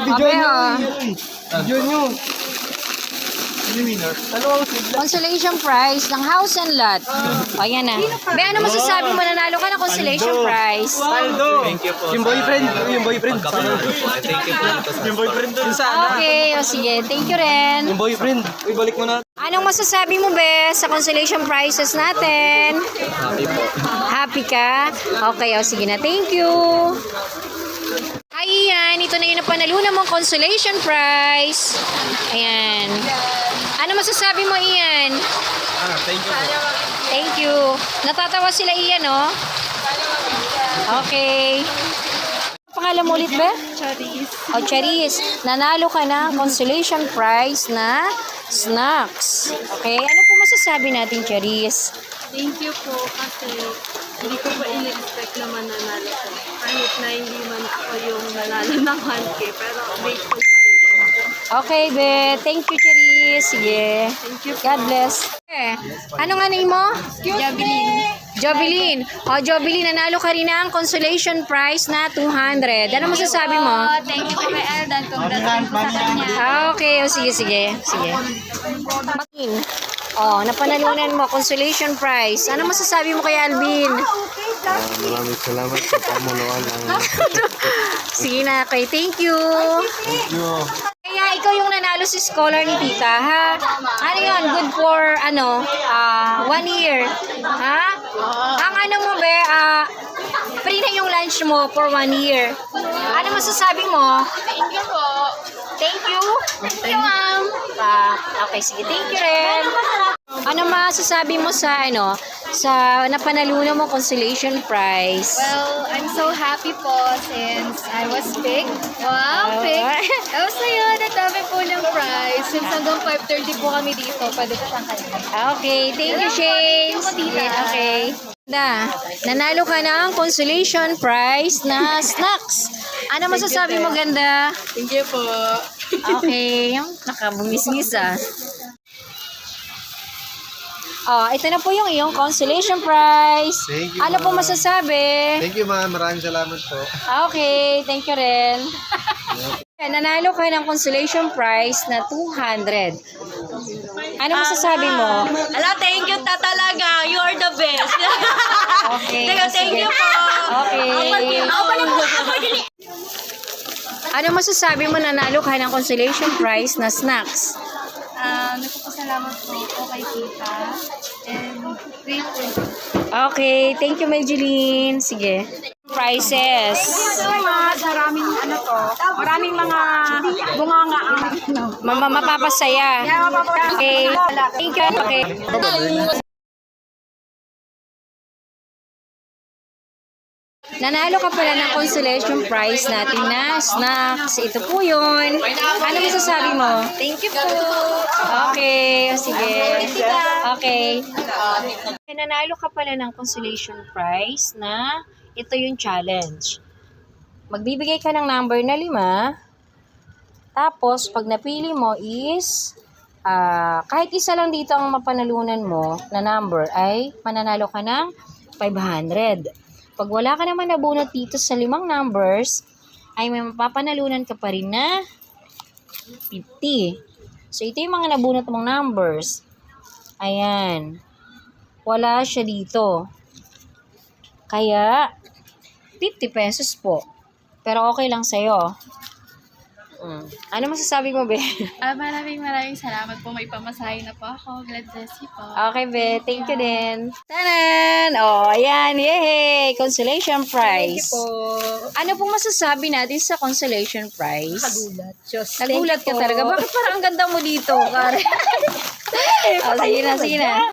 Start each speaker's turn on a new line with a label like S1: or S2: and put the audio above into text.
S1: Video nyo.
S2: Video nyo.
S3: Consolation prize ng house and lot. O, yan na. Be, ano masasabi mo? Nanalo ka ng consolation prize.
S1: Aldo.
S2: Thank you po.
S1: Yung boyfriend. Yung boyfriend.
S2: Thank you po.
S1: Yung boyfriend dun sana.
S3: Okay, o sige. Thank you rin.
S1: Yung boyfriend. Uy, balik mo na.
S3: Anong masasabi mo, Be, sa consolation prizes natin?
S2: Happy po.
S3: Happy ka? Okay, o sige na. Thank you. Hi, Ian. Ito na yung napanalunan mong consolation prize. Ayan. Ano masasabi mo, Ian?
S2: Thank you po.
S3: Thank you. Natatawa sila, Ian, oh. Okay. Pangalan mo ulit, Be?
S4: Charis.
S3: O, Charis. Nanalo ka ng consolation prize na snacks. Okay. Ano po masasabi natin, Charis?
S4: Thank you po kasi hindi ko pa in-expect na mananalo ko. Kahit na hindi man ako yung nanalo ng 1K, pero grateful pa rin po ako.
S3: Okay, Be. Thank you, Charis. Sige.
S4: Thank you po.
S3: God bless. Ano nga name mo?
S4: Jovelyn.
S3: Jovelyn. O, Jovelyn, nanalo ka rin ng consolation prize na 200. Ano masasabi mo?
S4: Thank you po kay Eldan. Congrats po sa kanya.
S3: Okay. O, sige, sige. Sige. Makin. O, napanalunan mo. Consolation prize. Ano masasabi mo kay Alvin?
S2: Maraming salamat sa pamunuan ng...
S3: Sige na, okay. Thank you.
S2: Thank you.
S3: Kaya ikaw yung nanalo si scholar ni tita, ha? Ano yun? Good for, 1 year. Ha? Ang ano mo, Be, free na yung lunch mo for 1 year. Ano masasabi mo?
S4: Thank you po.
S3: Thank you. Thank you, ma'am. Okay, sige. Thank you rin. Ano masasabi mo sa, sa napanalunan mo consolation prize?
S4: Well, I'm so happy po since I was picked. Wow, picked. Tapos na yun, ang dami po ng prize. Since hanggang 5:30 po kami dito, pwede ko siyang kainin.
S3: Okay, thank you, Shane. Okay. Nanalo ka ng consolation prize na snacks. Ano masasabi mo, ganda?
S4: Thank you po.
S3: Okay, nakabumisngis ito na po yung iyong consolation prize.
S2: Thank you,
S3: Ano po
S2: ma'am.
S3: masasabi?
S2: Thank you, ma'am. Maraming salamat po.
S3: Okay, thank you rin. Nanalo ka ng consolation prize na 200. Ano masasabi mo?
S4: Ala, thank you talaga. You are the best.
S3: Okay.
S4: Thank you po.
S3: Okay. Ano masasabi mo nanalo ka ng consolation prize na snacks?
S4: Nagpapasalamat po kay tita. And grateful.
S3: Okay, thank you, Medjeline. Sige. Prizes.
S4: Maraming mga bunganga ang
S3: Mapapasaya. Okay. Thank you. Okay. Nanalo ka pala ng consolation prize natin na snacks. Ito po yun. Ano masasabi mo?
S4: Thank you po.
S3: Okay. Sige. Okay. Nanalo ka pala ng consolation prize na ito yung challenge. Magbibigay ka ng number na 5. Tapos, pag napili mo is, kahit isa lang dito ang mapanalunan mo na number ay mananalo ka ng 500. Pag wala ka naman nabunot dito sa 5 numbers, ay may mapapanalunan ka pa rin na 50. So, ito yung mga nabunot mong numbers. Ayan. Wala siya dito. Kaya, 50 pesos po. Pero okay lang sa'yo. Ano masasabi mo, Be?
S4: Maraming salamat po. May pamasahe na po ako. God bless you po.
S3: Okay, Be. Thank you din. Tanan! Ayan. Yay! Consolation prize.
S4: Thank you po.
S3: Ano pong masasabi natin sa consolation prize?
S4: Nagulat. Diyos.
S3: Nagulat ka talaga. Bakit parang ang ganda mo dito, Karen? Sige na, sige na.